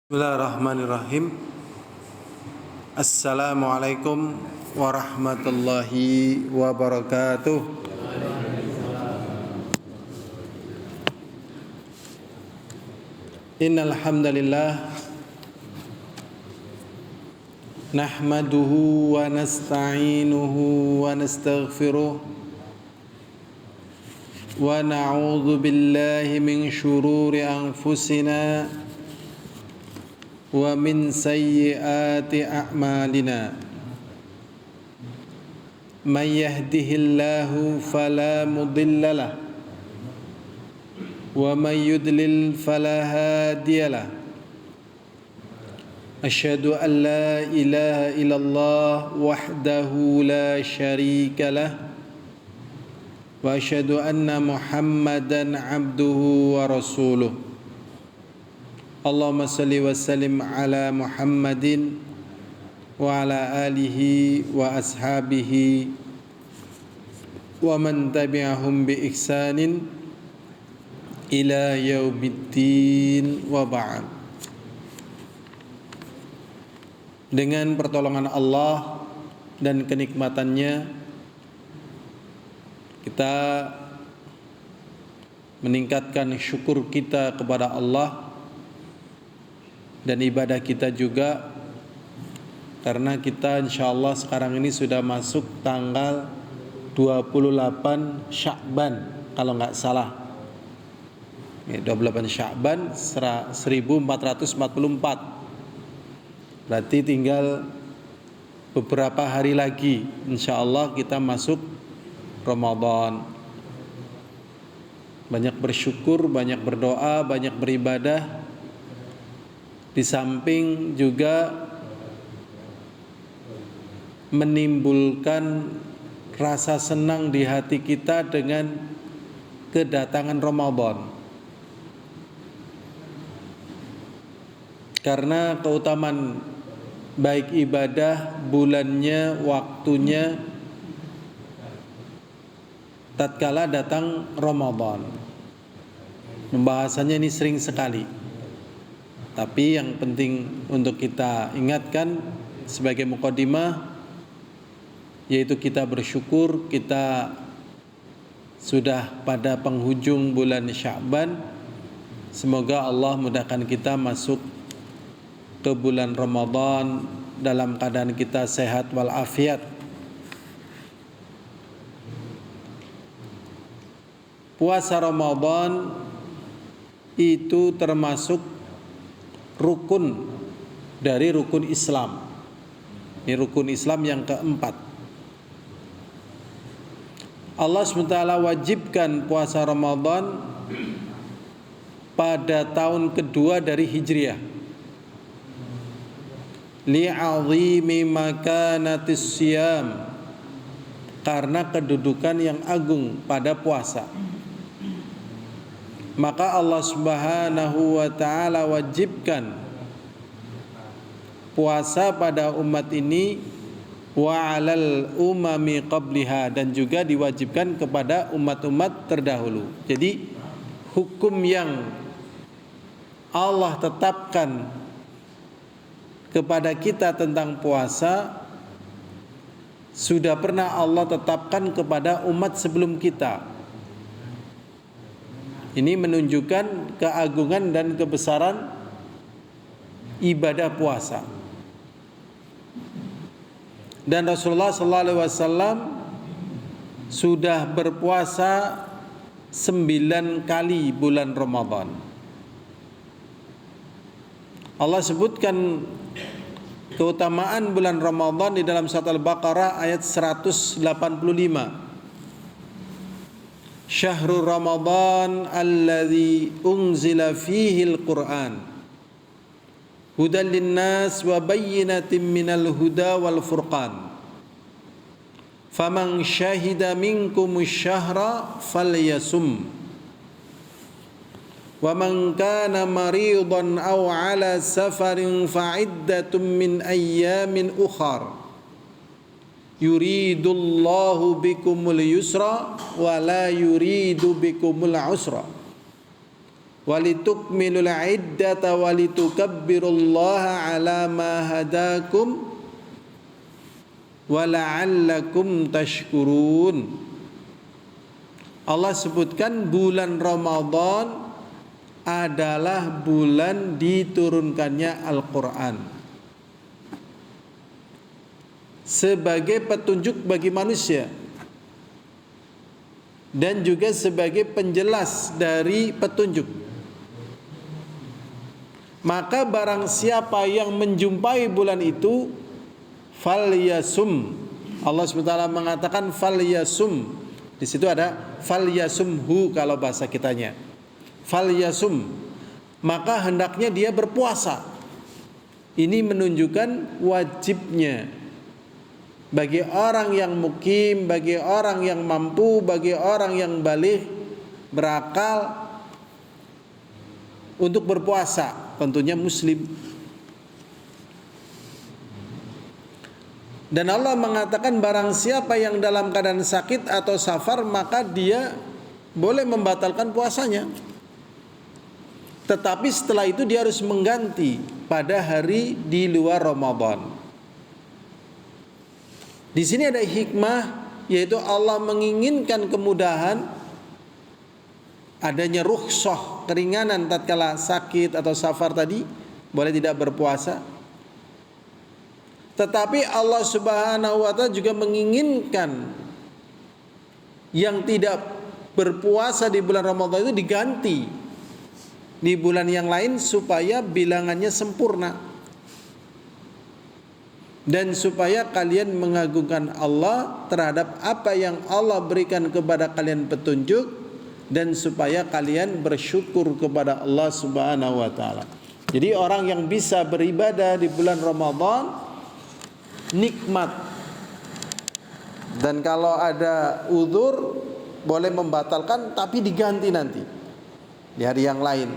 Bismillahirrahmanirrahim. Assalamualaikum warahmatullahi wabarakatuh. Innal hamdalillah nahmaduhu wa nasta'inuhu wa nastaghfiruh wa na'udzu billahi min syururi anfusina wa min sayyiati a'malina may yahdihillahu fala mudilla lahu wa may yudlil fala hadiyalah. Asyhadu an la ilaha illallah wahdahu la syarika lah wa asyhadu anna Muhammadan abduhu wa rasuluh. Allahumma salli wa sallim ala Muhammadin wa ala alihi wa ashabihi wa man tabi'ahum bi ihsanin ila yaumiddin wa ba'd. Dengan pertolongan Allah dan kenikmatannya, kita meningkatkan syukur kita kepada Allah dan ibadah kita juga, karena kita insyaallah sekarang ini sudah masuk tanggal 28 Sya'ban kalau nggak salah, 28 Sya'ban 1444. Berarti tinggal beberapa hari lagi insyaallah kita masuk Ramadan. Banyak bersyukur, banyak berdoa, banyak beribadah. Di samping juga menimbulkan rasa senang di hati kita dengan kedatangan Ramadan. Karena keutamaan baik ibadah, bulannya, waktunya tatkala datang Ramadan. Pembahasannya ini sering sekali. Tapi yang penting untuk kita ingatkan sebagai mukadimah, yaitu kita bersyukur kita sudah pada penghujung bulan Sya'ban. Semoga Allah mudahkan kita masuk ke bulan Ramadan dalam keadaan kita sehat walafiat. Puasa Ramadan itu termasuk rukun dari rukun Islam. Ini rukun Islam yang keempat. Allah SWT wajibkan puasa Ramadan pada tahun kedua dari Hijriah. Li'azimi makanatis siyam, karena kedudukan yang agung pada puasa. Maka Allah Subhanahu wa ta'ala wajibkan puasa pada umat ini wa 'alal umami qabliha, dan juga diwajibkan kepada umat-umat terdahulu. Jadi hukum yang Allah tetapkan kepada kita tentang puasa sudah pernah Allah tetapkan kepada umat sebelum kita. Ini menunjukkan keagungan dan kebesaran ibadah puasa. Dan Rasulullah SAW sudah berpuasa 9 kali bulan Ramadan. Allah sebutkan keutamaan bulan Ramadan di dalam surat Al-Baqarah ayat 185. Syahrul Ramadan alladzi unzila fihi al-Qur'an hudan linnas wa bayyinatin minal huda wal furqan faman syahida minkumus syahra falyasum wa man kana maridan aw ala safarin fa'iddatun min ayyamin ukhar yuridullahu bikumul yusra wa la yuridu bikumul usra walitukmilul iddata walitukabbirullaha ala ma hadakum wala'allakum tashkurun. Allah sebutkan bulan Ramadan adalah bulan diturunkannya Al-Quran sebagai petunjuk bagi manusia dan juga sebagai penjelas dari petunjuk. Maka barang siapa yang menjumpai bulan itu, falyasum. Allah SWT mengatakan falyasum. Di situ ada falyasumhu kalau bahasa kitanya. Falyasum. Maka hendaknya dia berpuasa. Ini menunjukkan wajibnya bagi orang yang mukim, bagi orang yang mampu, bagi orang yang baligh berakal untuk berpuasa, tentunya muslim. Dan Allah mengatakan barang siapa yang dalam keadaan sakit atau safar maka dia boleh membatalkan puasanya. Tetapi setelah itu dia harus mengganti pada hari di luar Ramadan. Di sini ada hikmah, yaitu Allah menginginkan kemudahan, adanya rukhsah, keringanan tatkala sakit atau safar tadi, boleh tidak berpuasa. Tetapi Allah Subhanahu wa ta'ala juga menginginkan yang tidak berpuasa di bulan Ramadan itu diganti di bulan yang lain supaya bilangannya sempurna. Dan supaya kalian mengagungkan Allah terhadap apa yang Allah berikan kepada kalian petunjuk, dan supaya kalian bersyukur kepada Allah Subhanahu wa ta'ala. Jadi orang yang bisa beribadah di bulan Ramadan nikmat. Dan kalau ada uzur boleh membatalkan tapi diganti nanti di hari yang lain.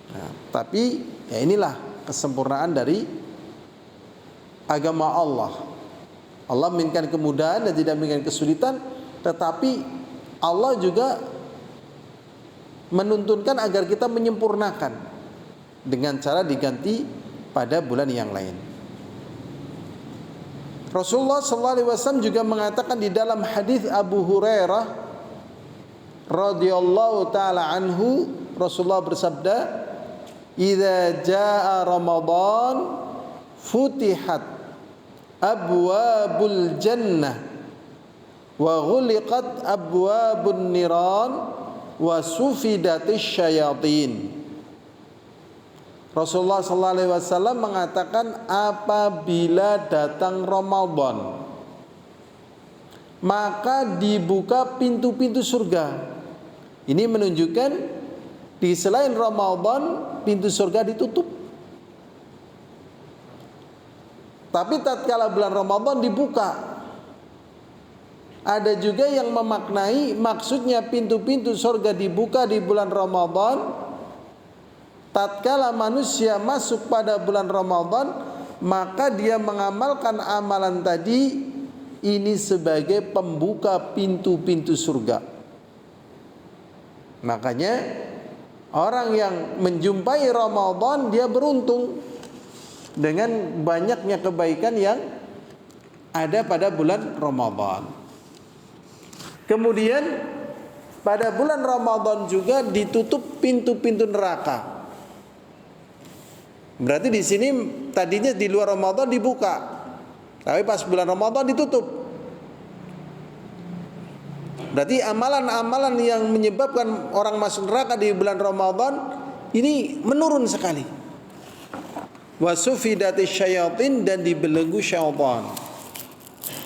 Nah, tapi ya inilah kesempurnaan dari agama Allah. Allah menginginkan kemudahan dan tidak menginginkan kesulitan, tetapi Allah juga menuntunkan agar kita menyempurnakan dengan cara diganti pada bulan yang lain. Rasulullah SAW juga mengatakan di dalam hadis Abu Hurairah radhiyallahu taala anhu, Rasulullah bersabda, "Idza jaa Ramadan futihat abwabul jannah wa ghuliqat abwabun niran wa sufidatis syayatin." Rasulullah SAW mengatakan apabila datang Ramadan maka dibuka pintu-pintu surga. Ini menunjukkan di selain Ramadan pintu surga ditutup. Tapi tatkala bulan Ramadan dibuka. Ada juga yang memaknai maksudnya pintu-pintu surga dibuka di bulan Ramadan tatkala manusia masuk pada bulan Ramadan, maka dia mengamalkan amalan tadi ini sebagai pembuka pintu-pintu surga. Makanya orang yang menjumpai Ramadan dia beruntung dengan banyaknya kebaikan yang ada pada bulan Ramadan. Kemudian pada bulan Ramadan juga ditutup pintu-pintu neraka. Berarti di sini tadinya di luar Ramadan dibuka, tapi pas bulan Ramadan ditutup. Berarti amalan-amalan yang menyebabkan orang masuk neraka di bulan Ramadan ini menurun sekali. Wasufidatis syayatin, dan dibelenggu syaitan.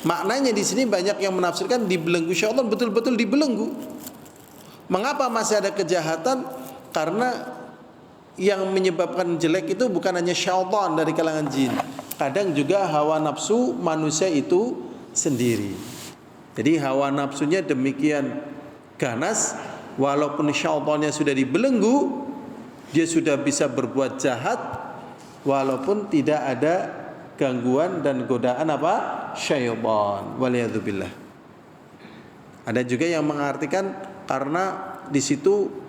Maknanya di sini banyak yang menafsirkan dibelenggu syaitan, betul-betul dibelenggu. Mengapa masih ada kejahatan? Karena yang menyebabkan jelek itu bukan hanya syaitan dari kalangan jin, kadang juga hawa nafsu manusia itu sendiri. Jadi hawa nafsunya demikian ganas, walaupun syaitannya sudah dibelenggu, dia sudah bisa berbuat jahat walaupun tidak ada gangguan dan godaan apa? Syaitan. Waliyadzubillah. Ada juga yang mengartikan karena di situ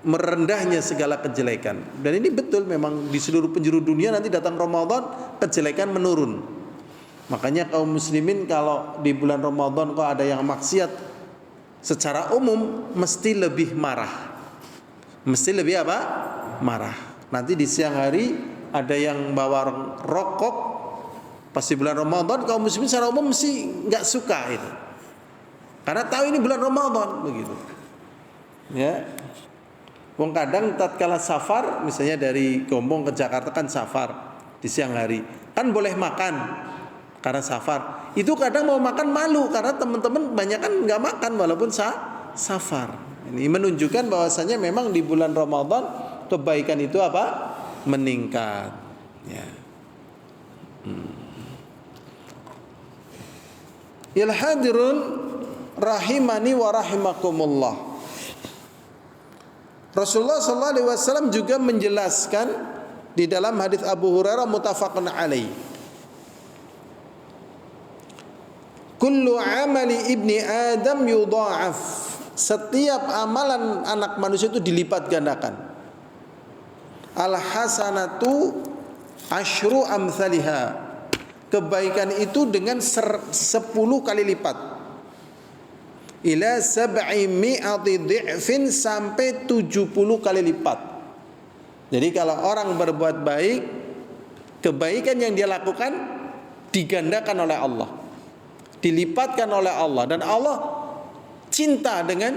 merendahnya segala kejelekan. Dan ini betul, memang di seluruh penjuru dunia nanti datang Ramadan kejelekan menurun. Makanya kaum muslimin kalau di bulan Ramadan kok ada yang maksiat, secara umum mesti lebih marah. Mesti lebih apa? Marah. Nanti di siang hari ada yang bawa rokok pas di bulan Ramadan, kaum muslimin secara umum mesti nggak suka itu. Karena tahu ini bulan Ramadan begitu. Ya. Wong kadang tatkala safar, misalnya dari Gombong ke Jakarta kan safar di siang hari, kan boleh makan karena safar. Itu kadang mau makan malu karena teman-teman banyak kan nggak makan walaupun safar. Ini menunjukkan bahwasanya memang di bulan Ramadan kebaikan itu apa? Meningkat. Ya. Ya hadirun rahimani wa rahimakumullah. Rasulullah SAW juga menjelaskan di dalam hadis Abu Hurairah muttafaqun alaih. Kullu amali ibni Adam yudha'af. Setiap amalan anak manusia itu dilipat gandakan. Al hasanatu asyru amsalihha. Kebaikan itu dengan 10 kali lipat. Ila sab'i mi'ati dhi'fin, sampai 70 kali lipat. Jadi kalau orang berbuat baik, kebaikan yang dia lakukan digandakan oleh Allah, dilipatkan oleh Allah, dan Allah cinta dengan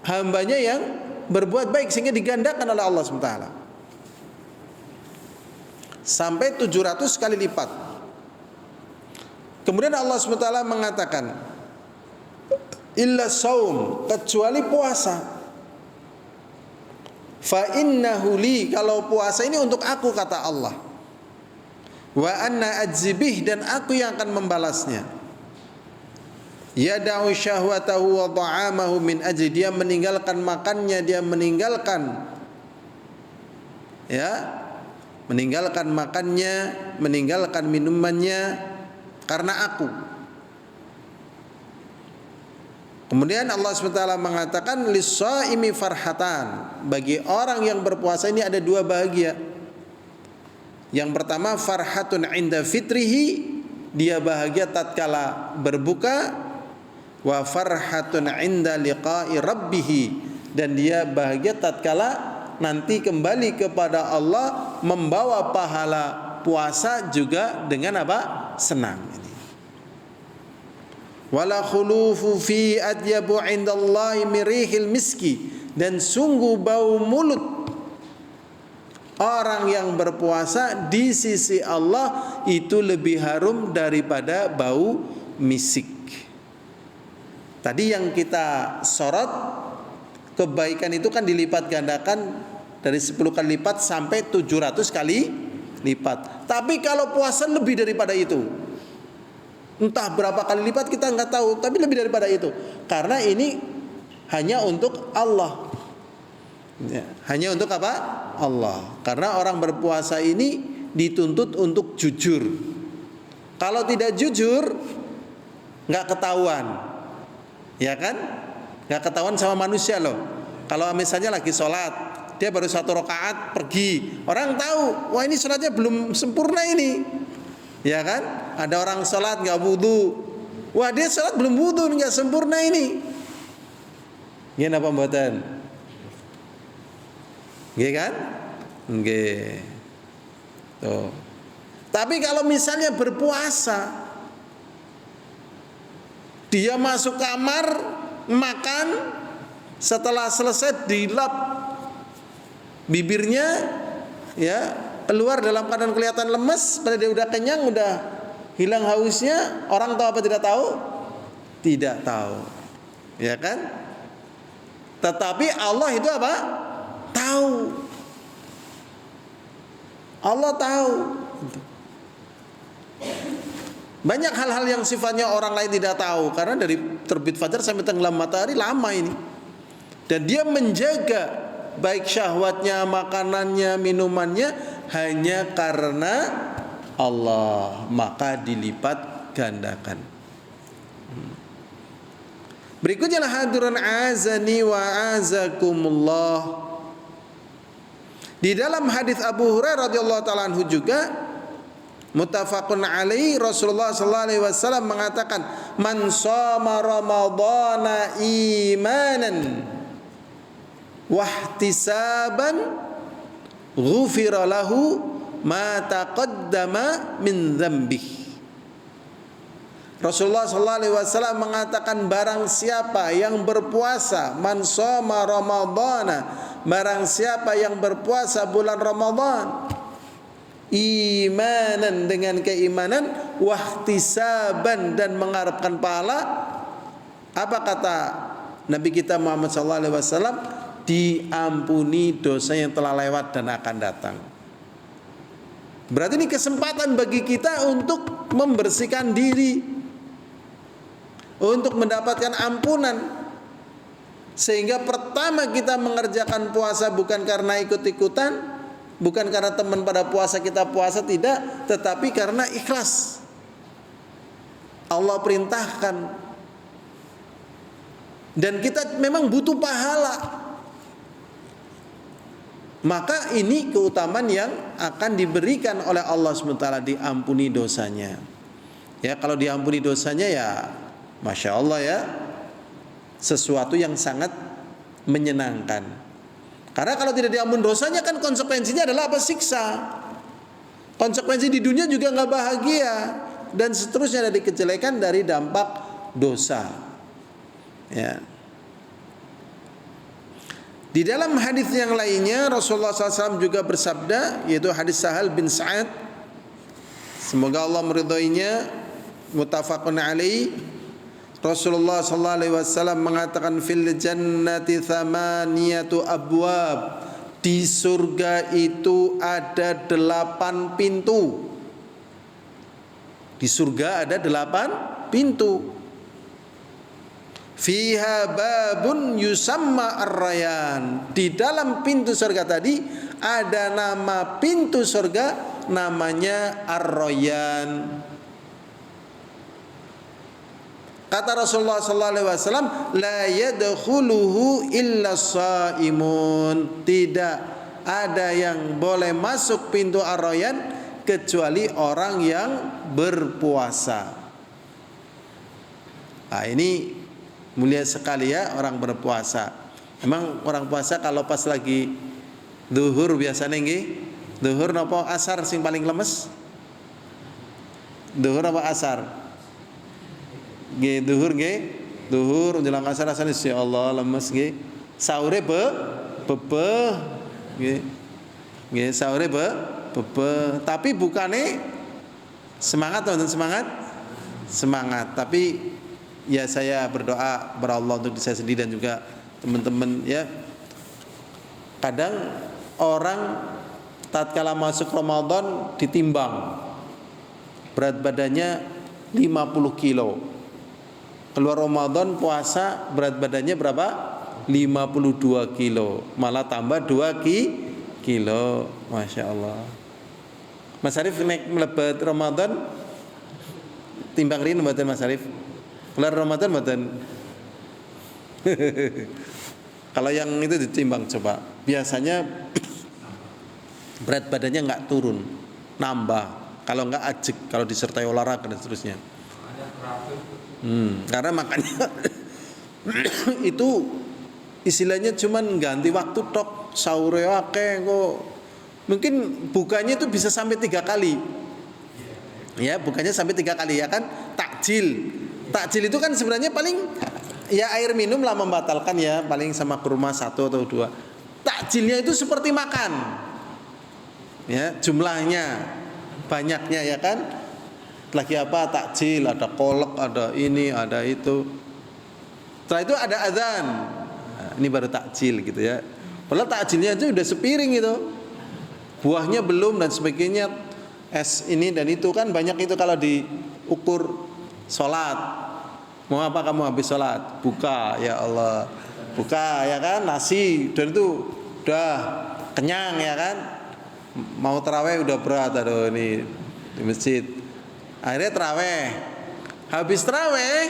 hambanya yang berbuat baik sehingga digandakan oleh Allah SWT sampai 700 kali lipat. Kemudian Allah SWT mengatakan, illa saum, kecuali puasa. Fa innahu li, kalau puasa ini untuk aku, kata Allah. Wa anna ajzibih, dan aku yang akan membalasnya. Yada'u syahwatahu wa ta'amahu min ajli, dia meninggalkan makannya, dia meninggalkan makannya, meninggalkan minumannya karena aku. Kemudian Allah SWT mengatakan lis-shaimi farhatan, bagi orang yang berpuasa ini ada 2 bahagia. Yang pertama farhatun inda fitrihi, dia bahagia tatkala berbuka, wa farhatun inda liqa'i rabbih, dan dia bahagia tatkala nanti kembali kepada Allah membawa pahala puasa juga dengan apa? Senang. Wala khulufu fi adyabu indallahi mirihil miski, dan sungguh bau mulut orang yang berpuasa di sisi Allah itu lebih harum daripada bau misik. Tadi yang kita sorot, kebaikan itu kan dilipat gandakan dari 10 kali lipat sampai 700 kali lipat. Tapi kalau puasa lebih daripada itu. Entah berapa kali lipat kita nggak tahu, tapi lebih daripada itu. Karena ini hanya untuk Allah. Ya, hanya untuk apa? Allah. Karena orang berpuasa ini dituntut untuk jujur. Kalau tidak jujur, nggak ketahuan, ya kan? Nggak ketahuan sama manusia loh. Kalau misalnya lagi sholat, dia baru 1 rakaat pergi, orang tahu, wah ini sholatnya belum sempurna ini. Ya kan? Ada orang sholat nggak wudu, wah dia sholat belum wudu, nggak sempurna ini. Gimana pembuatan? Gini kan? Nggih. Tuh. Tapi kalau misalnya berpuasa, dia masuk kamar makan, setelah selesai dilap bibirnya, ya, keluar dalam keadaan kelihatan lemes, pada dia udah kenyang, udah hilang hausnya, orang tahu apa tidak tahu? Tidak tahu. Ya kan? Tetapi Allah itu apa? Tahu. Allah tahu. Banyak hal-hal yang sifatnya orang lain tidak tahu, karena dari terbit fajar sampai tenggelam matahari lama ini. Dan dia menjaga baik syahwatnya, makanannya, minumannya hanya karena Allah, maka dilipat gandakan. Berikutnya hadirin azani wa azakumullah. Di dalam hadis Abu Hurairah radhiyallahu taala anhu juga muttafaqun alaihi, Rasulullah sallallahu alaihi wasallam mengatakan, "Man shoma ramadhana imanan wa ihtisaban ghufira lahu ma taqaddama min dzambihi." Rasulullah sallallahu alaihi wasallam mengatakan, barang siapa yang berpuasa, man shoma ramadhana, barang siapa yang berpuasa bulan Ramadan imanan, dengan keimanan, wahtisaban, dan mengharapkan pahala, apa kata Nabi kita Muhammad sallallahu alaihi wasallam? Diampuni dosa yang telah lewat dan akan datang. Berarti ini kesempatan bagi kita untuk membersihkan diri, untuk mendapatkan ampunan. Sehingga pertama kita mengerjakan puasa bukan karena ikut-ikutan, bukan karena teman pada puasa kita puasa, tidak, tetapi karena ikhlas. Allah perintahkan. Dan kita memang butuh pahala. Maka ini keutamaan yang akan diberikan oleh Allah SWT, diampuni dosanya. Ya, kalau diampuni dosanya ya Masya Allah ya, sesuatu yang sangat menyenangkan. Karena kalau tidak diampuni dosanya kan konsekuensinya adalah apa? Siksa. Konsekuensi di dunia juga nggak bahagia, dan seterusnya dari kejelekan dari dampak dosa. Ya. Di dalam hadis yang lainnya Rasulullah SAW juga bersabda, yaitu hadis Sahal bin Sa'ad, semoga Allah meridhoinya, muttafaqun alaihi. Rasulullah sallallahu alaihi wasallam mengatakan, fil jannati thamaniyatu abwab, di surga itu ada 8 pintu. Di surga ada 8 pintu. Fiha babun yusamma ar-rayyan, di dalam pintu surga tadi ada nama pintu surga, namanya ar-rayyan. Kata Rasulullah sallallahu alaihi wasallam, la yadkhuluhu illa shaimun, tidak ada yang boleh masuk pintu ar-rayyan kecuali orang yang berpuasa. Nah, ini mulia sekali ya, orang berpuasa. Emang orang puasa kalau pas lagi zuhur biasanya nggih, zuhur napa asar sing paling lemes? Zuhur apa asar? Nggih, zuhur nggih. Zuhur menjelang asar rasane ya Allah lemes nggih. Sahure bebeh nggih. Nggih, sahure bebeh. Tapi bukane semangat wonten semangat? Semangat. Tapi ya saya berdoa kepada Allah untuk saya sendiri dan juga teman-teman ya. Kadang orang tatkala masuk Ramadan ditimbang, berat badannya 50 kilo. Keluar Ramadan puasa berat badannya berapa? 52 kilo. Malah tambah 2 kilo. Masya Allah. Mas Arif naik melebat Ramadan timbang rin mboten Mas Arif? Keluar Ramadan mboten? Kalau yang itu ditimbang coba. Biasanya berat badannya enggak turun, nambah. Kalau enggak ajek, kalau disertai olahraga dan seterusnya. Karena makanya itu istilahnya cuman ganti waktu tok, sahur akeh kok. Mungkin bukanya itu bisa sampai 3 kali. Ya, bukanya sampai 3 kali ya kan? Takjil. Takjil itu kan sebenarnya paling ya air minum lah membatalkan ya, paling sama kurma 1 atau 2. Takjilnya itu seperti makan. Ya, jumlahnya, banyaknya ya kan? Lagi apa? Takjil, ada kolak, ada ini, ada itu. Setelah itu ada azan. Nah, ini baru takjil gitu ya. Padahal takjilnya itu udah sepiring itu. Buahnya belum dan sebagainya. Es ini dan itu kan banyak itu kalau diukur sholat. Mau apa kamu habis sholat? Buka, ya Allah. Buka ya kan, nasi dan itu udah kenyang ya kan. Mau taraweh udah berat, aduh ini di masjid. Akhirnya terawih. Habis terawih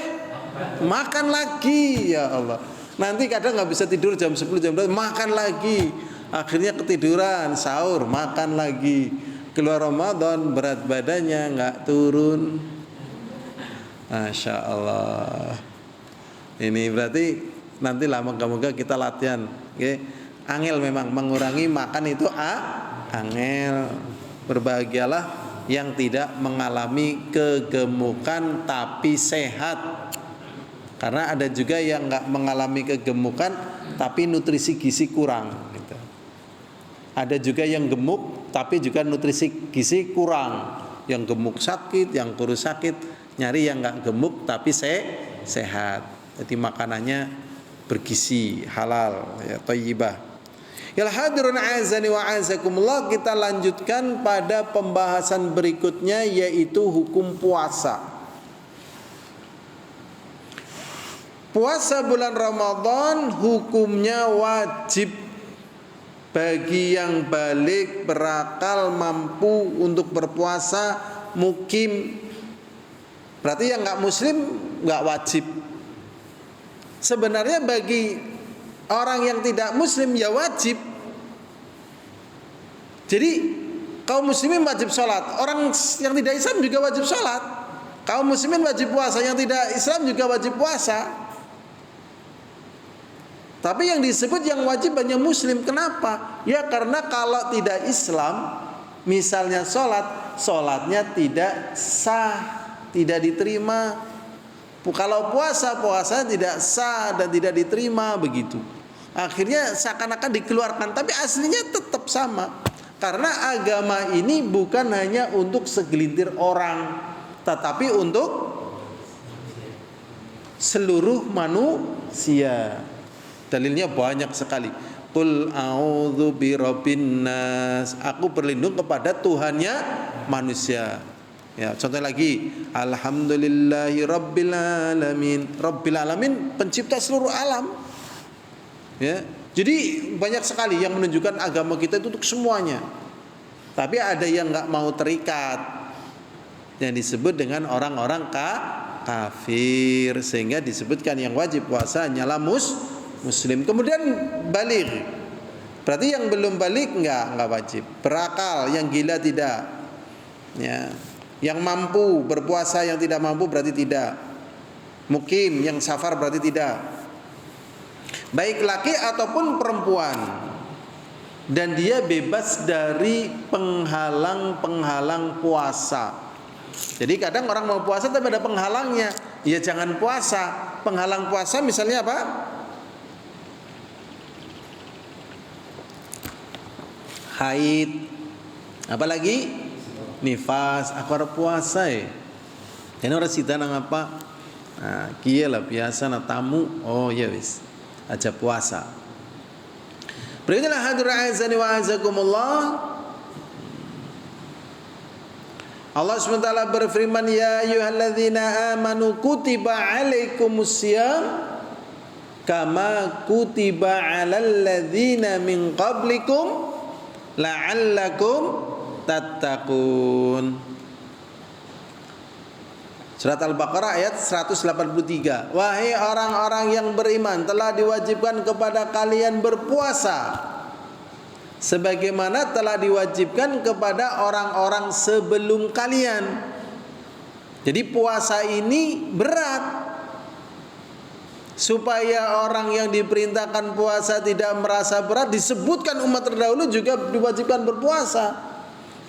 makan lagi, ya Allah. Nanti kadang nggak bisa tidur jam 10 jam 12, makan lagi. Akhirnya ketiduran, sahur, makan lagi. Keluar Ramadan berat badannya nggak turun. Masya Allah. Ini berarti nanti moga-moga kita latihan. Oke. Angel memang mengurangi makan itu angel. Berbahagialah yang tidak mengalami kegemukan tapi sehat. Karena ada juga yang nggak mengalami kegemukan tapi nutrisi gizi kurang. Gitu. Ada juga yang gemuk tapi juga nutrisi gizi kurang. Yang gemuk sakit, yang kurus sakit, nyari yang nggak gemuk tapi sehat. Jadi makanannya bergizi, halal, ya, thayyibah. Ya hadirun azani wa azakumullah, kita lanjutkan pada pembahasan berikutnya yaitu hukum puasa. Puasa bulan Ramadan hukumnya wajib bagi yang balik, berakal, mampu untuk berpuasa, mukim. Berarti yang nggak muslim nggak wajib. Sebenarnya bagi orang yang tidak muslim ya wajib. Jadi kaum muslimin wajib sholat, orang yang tidak Islam juga wajib sholat. Kaum muslimin wajib puasa, yang tidak Islam juga wajib puasa. Tapi yang disebut yang wajib hanya muslim. Kenapa? Ya karena kalau tidak Islam, misalnya sholatnya tidak sah, tidak diterima. Kalau puasa tidak sah dan tidak diterima, begitu. Akhirnya seakan-akan dikeluarkan, tapi aslinya tetap sama. Karena agama ini bukan hanya untuk segelintir orang, tetapi untuk seluruh manusia. Dalilnya banyak sekali. Qul a'udzu birabbin nas. Aku berlindung kepada Tuhannya manusia. Ya, contoh lagi, alhamdulillahi rabbil alamin. Rabbil alamin, pencipta seluruh alam. Ya. Jadi banyak sekali yang menunjukkan agama kita itu untuk semuanya. Tapi ada yang enggak mau terikat, yang disebut dengan orang-orang kafir, sehingga disebutkan yang wajib puasa hanyalah muslim. Kemudian balik. Berarti yang belum balik enggak wajib. Berakal, yang gila tidak. Ya. Yang mampu berpuasa, yang tidak mampu berarti tidak. Mukim, yang safar berarti tidak. Baik laki ataupun perempuan. Dan dia bebas dari penghalang-penghalang puasa. Jadi kadang orang mau puasa tapi ada penghalangnya. Ya jangan puasa. Penghalang puasa misalnya apa? Haid. Apalagi? Nifas. Aku harus puasa ya. Ini orang sita nang apa? Nah, kia lah biasa na tamu. Oh ya wis. Aja puasa. Berikutnya hadirin azani wa azakumullah. Allah SWT berfirman, ya ayyuhalladzina amanu kutiba alaikumusiyam kama kutiba alal ladzina min qablikum la'allakum tattaqun. Surat Al-Baqarah ayat 183. Wahai orang-orang yang beriman, telah diwajibkan kepada kalian berpuasa sebagaimana telah diwajibkan kepada orang-orang sebelum kalian. Jadi puasa ini berat. Supaya orang yang diperintahkan puasa tidak merasa berat, disebutkan umat terdahulu juga diwajibkan berpuasa.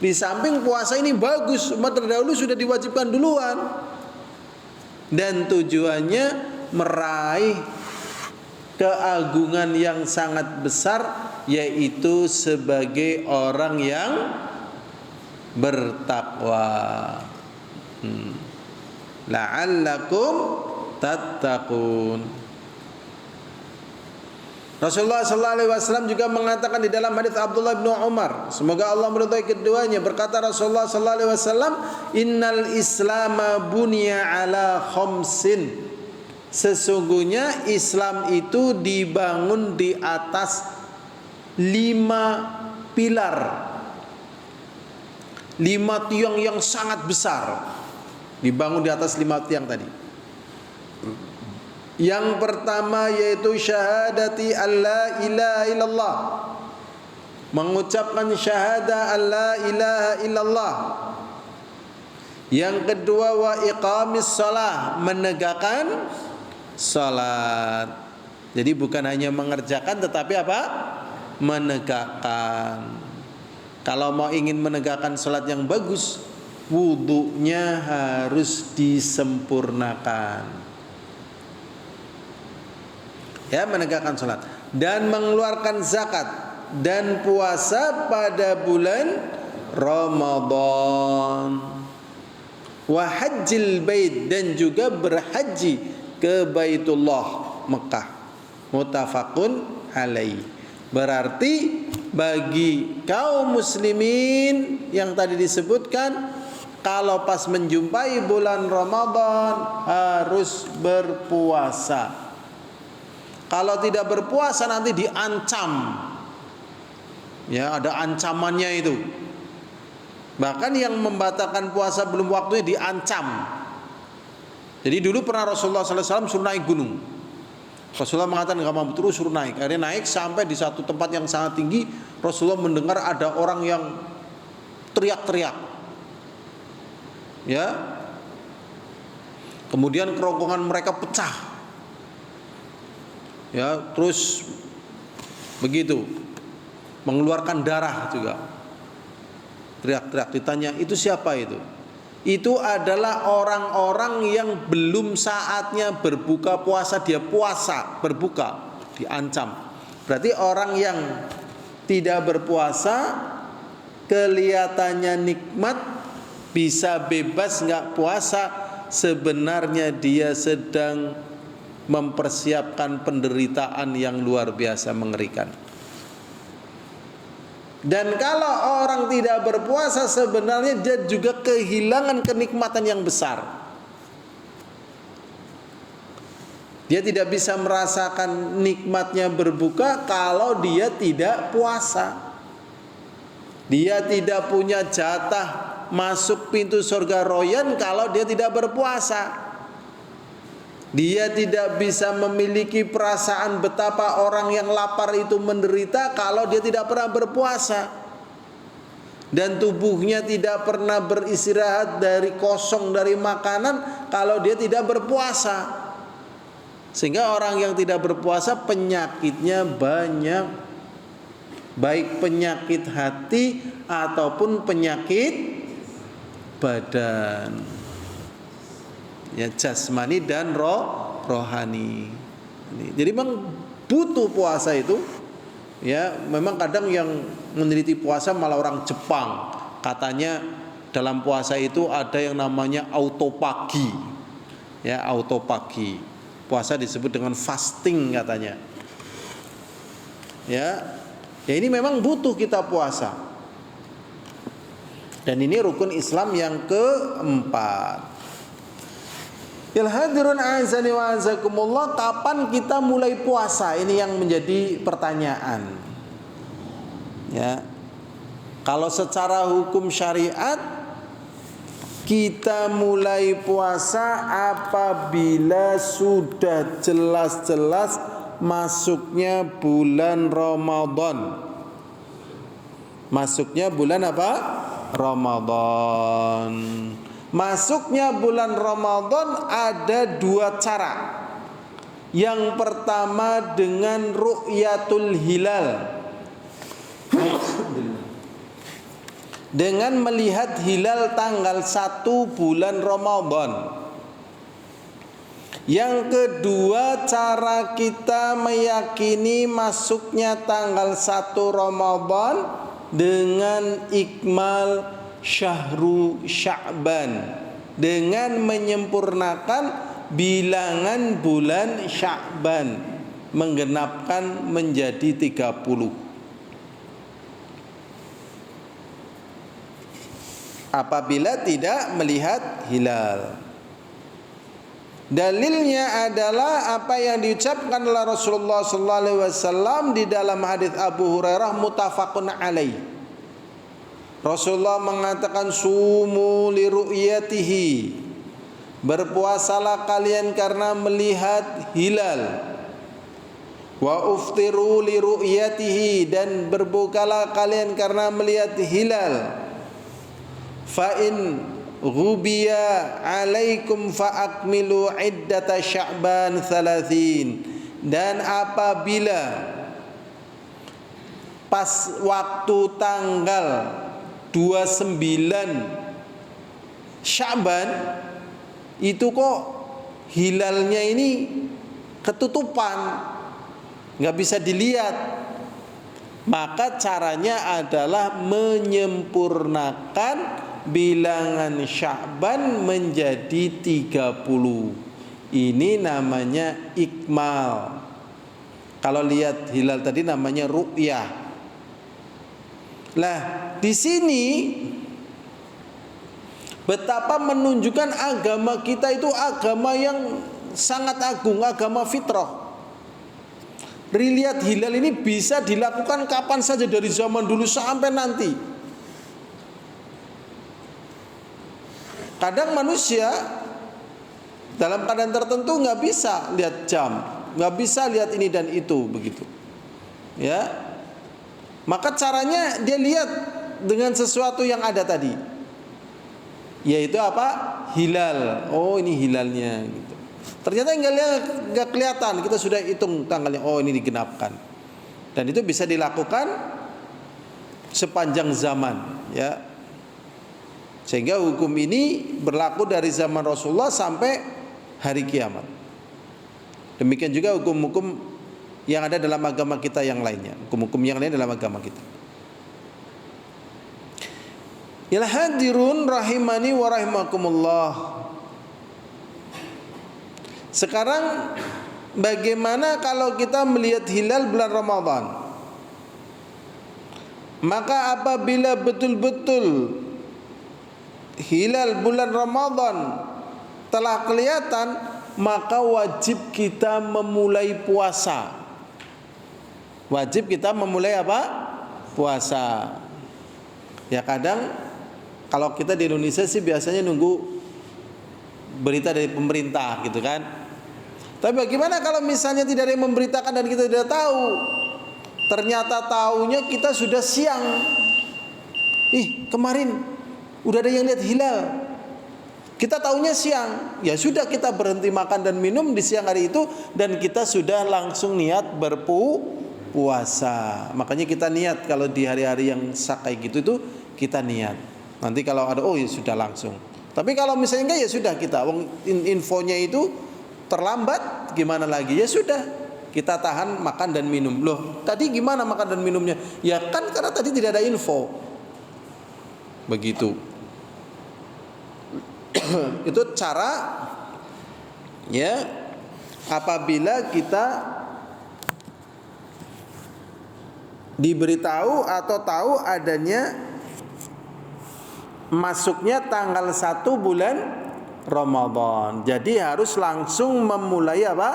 Di samping puasa ini bagus, umat terdahulu sudah diwajibkan duluan. Dan tujuannya meraih keagungan yang sangat besar, yaitu sebagai orang yang bertakwa. La'allakum tattaqun. Rasulullah sallallahu alaihi wasallam juga mengatakan di dalam hadis Abdullah bin Umar, semoga Allah meridhai keduanya, berkata Rasulullah sallallahu alaihi wasallam, innal islama bunya ala khamsin. Sesungguhnya Islam itu dibangun di atas 5 pilar, 5 tiang yang sangat besar. Dibangun di atas 5 tiang tadi. Yang pertama yaitu syahadati alla ilaha illallah, mengucapkan syahadah alla ilaha illallah. Yang kedua wa iqamis shalah, menegakkan salat. Jadi bukan hanya mengerjakan tetapi apa? Menegakkan. Kalau mau ingin menegakkan salat yang bagus, wudunya harus disempurnakan. Ya, menegakkan salat dan mengeluarkan zakat dan puasa pada bulan Ramadan. Wa hajjil bait, dan juga berhaji ke Baitullah Mekah. Muttafaqun alaih. Berarti bagi kaum muslimin yang tadi disebutkan, kalau pas menjumpai bulan Ramadan harus berpuasa. Kalau tidak berpuasa nanti diancam. Ya, ada ancamannya itu. Bahkan yang membatalkan puasa belum waktunya diancam. Jadi dulu pernah Rasulullah SAW suruh naik gunung. Rasulullah mengatakan enggak mampu terus, suruh naik. Akhirnya naik sampai di satu tempat yang sangat tinggi. Rasulullah mendengar ada orang yang teriak-teriak. Ya. Kemudian kerongkongan mereka pecah. Ya, terus begitu, mengeluarkan darah juga. Teriak-teriak, ditanya, itu siapa itu? Itu adalah orang-orang yang belum saatnya berbuka puasa, dia puasa, berbuka, diancam. Berarti orang yang tidak berpuasa, kelihatannya nikmat, bisa bebas nggak puasa, sebenarnya dia sedang mempersiapkan penderitaan yang luar biasa mengerikan. Dan kalau orang tidak berpuasa, sebenarnya dia juga kehilangan kenikmatan yang besar. Dia tidak bisa merasakan nikmatnya berbuka kalau dia tidak puasa. Dia tidak punya jatah masuk pintu surga royan kalau dia tidak berpuasa. Dia tidak bisa memiliki perasaan betapa orang yang lapar itu menderita kalau dia tidak pernah berpuasa. Dan tubuhnya tidak pernah beristirahat dari kosong dari makanan kalau dia tidak berpuasa. Sehingga orang yang tidak berpuasa penyakitnya banyak. Baik penyakit hati ataupun penyakit badan. Ya, jasmani dan rohani. Jadi memang butuh puasa itu. Ya, memang kadang yang meneliti puasa malah orang Jepang. Katanya dalam puasa itu ada yang namanya autopagi. Ya, autopagi. Puasa disebut dengan fasting katanya. Ya. Ya, ini memang butuh kita puasa. Dan ini rukun Islam yang keempat. Ya hadirun azani wa azakumullah, kapan kita mulai puasa? Ini yang menjadi pertanyaan. Ya. Kalau secara hukum syariat kita mulai puasa apabila sudah jelas-jelas masuknya bulan Ramadan. Masuknya bulan apa? Ramadan. Masuknya bulan Ramadan ada dua cara. Yang pertama dengan ru'yatul hilal, dengan melihat hilal tanggal 1 bulan Ramadan. Yang kedua, cara kita meyakini masuknya tanggal 1 Ramadan dengan ikmal Syahru Sya'ban, dengan menyempurnakan bilangan bulan Sya'ban, menggenapkan menjadi 30. Apabila tidak melihat hilal. Dalilnya adalah apa yang diucapkan oleh Rasulullah SAW di dalam hadis Abu Hurairah muttafaqun alaih. Rasulullah mengatakan sumu li ru'yatihi, berpuasalah kalian karena melihat hilal. Wa uftiru li ru'yatihi, dan berbukalah kalian karena melihat hilal. Fa in ghubiya alaikum fa akmilu iddata Sya'ban 30. Dan apabila pas waktu tanggal 29 Sya'ban itu kok hilalnya ini ketutupan, nggak bisa dilihat, maka caranya adalah menyempurnakan bilangan Sya'ban menjadi 30. Ini namanya ikmal. Kalau lihat hilal tadi namanya ru'yah. Lah, di sini betapa menunjukkan agama kita itu agama yang sangat agung, agama fitrah. Lihat hilal ini bisa dilakukan kapan saja, dari zaman dulu sampai nanti. Kadang manusia dalam keadaan tertentu nggak bisa lihat jam, nggak bisa lihat ini dan itu, begitu. Ya, maka caranya dia lihat dengan sesuatu yang ada tadi. Yaitu apa? Hilal. Oh, ini hilalnya gitu. Ternyata enggak kelihatan, kita sudah hitung tanggalnya. Oh, ini digenapkan. Dan itu bisa dilakukan sepanjang zaman, ya. Sehingga hukum ini berlaku dari zaman Rasulullah sampai hari kiamat. Demikian juga hukum-hukum yang ada dalam agama kita yang lainnya. Hukum-hukum yang lain dalam agama kita. Ya hadirun rahimani wa rahimakumullah. Sekarang bagaimana kalau kita melihat hilal bulan Ramadan? Maka apabila betul-betul hilal bulan Ramadan telah kelihatan, maka wajib kita memulai puasa. Wajib kita memulai apa? Puasa. Ya, kadang kalau kita di Indonesia sih biasanya nunggu berita dari pemerintah gitu kan. Tapi bagaimana kalau misalnya tidak ada yang memberitakan dan kita tidak tahu? Ternyata tahunya kita sudah siang. Kemarin udah ada yang lihat hilal. Kita tahunya siang. Ya sudah, kita berhenti makan dan minum di siang hari itu dan kita sudah langsung niat berpuasa. Makanya kita niat kalau di hari-hari yang sakai gitu itu kita niat. Nanti kalau ada ya sudah langsung. Tapi kalau misalnya enggak, ya sudah, kita infonya itu terlambat, gimana lagi? Ya sudah, kita tahan makan dan minum. Loh, tadi gimana makan dan minumnya? Ya kan karena tadi tidak ada info. Begitu. Itu cara, ya, apabila kita diberitahu atau tahu adanya masuknya tanggal 1 bulan Ramadan. Jadi harus langsung memulai apa?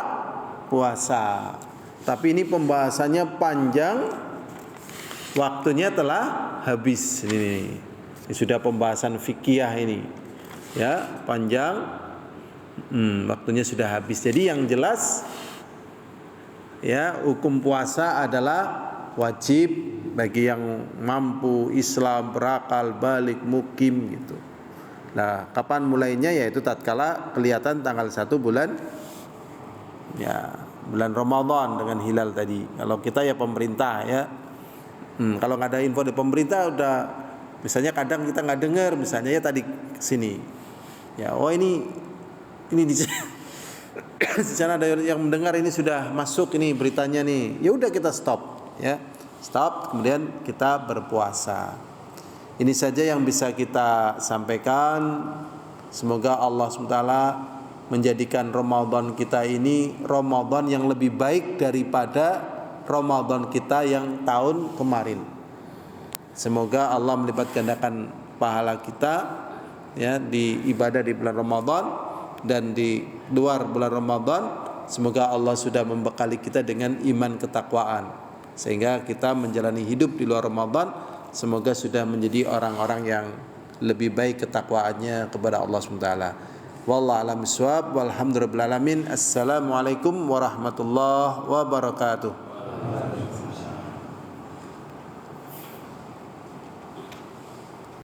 Puasa. Tapi ini pembahasannya panjang, waktunya telah habis ini sudah pembahasan fikih ini. Ya, panjang. Waktunya sudah habis. Jadi yang jelas, ya, hukum puasa adalah wajib bagi yang mampu, Islam, berakal, balik, mukim gitu. Nah, kapan mulainya? Yaitu tatkala kelihatan tanggal 1 bulan, ya, bulan Ramadan dengan hilal tadi. Kalau kita ya pemerintah, ya. Kalau nggak ada info dari pemerintah, udah misalnya kadang kita nggak dengar, misalnya ya tadi kesini, ya, oh ini di sana ada yang mendengar ini sudah masuk ini beritanya nih, ya udah kita stop, ya, stop, kemudian kita berpuasa. Ini saja yang bisa kita sampaikan. Semoga Allah SWT menjadikan Ramadan kita ini Ramadan yang lebih baik daripada Ramadan kita yang tahun kemarin. Semoga Allah melipat gandakan pahala kita, ya, di ibadah di bulan Ramadan dan di luar bulan Ramadan. Semoga Allah sudah membekali kita dengan iman ketakwaan sehingga kita menjalani hidup di luar Ramadan semoga sudah menjadi orang-orang yang lebih baik ketakwaannya kepada Allah SWT. Wallahu a'lam bishawab. Walhamdulillahirabbil alamin. Assalamualaikum warahmatullahi wabarakatuh.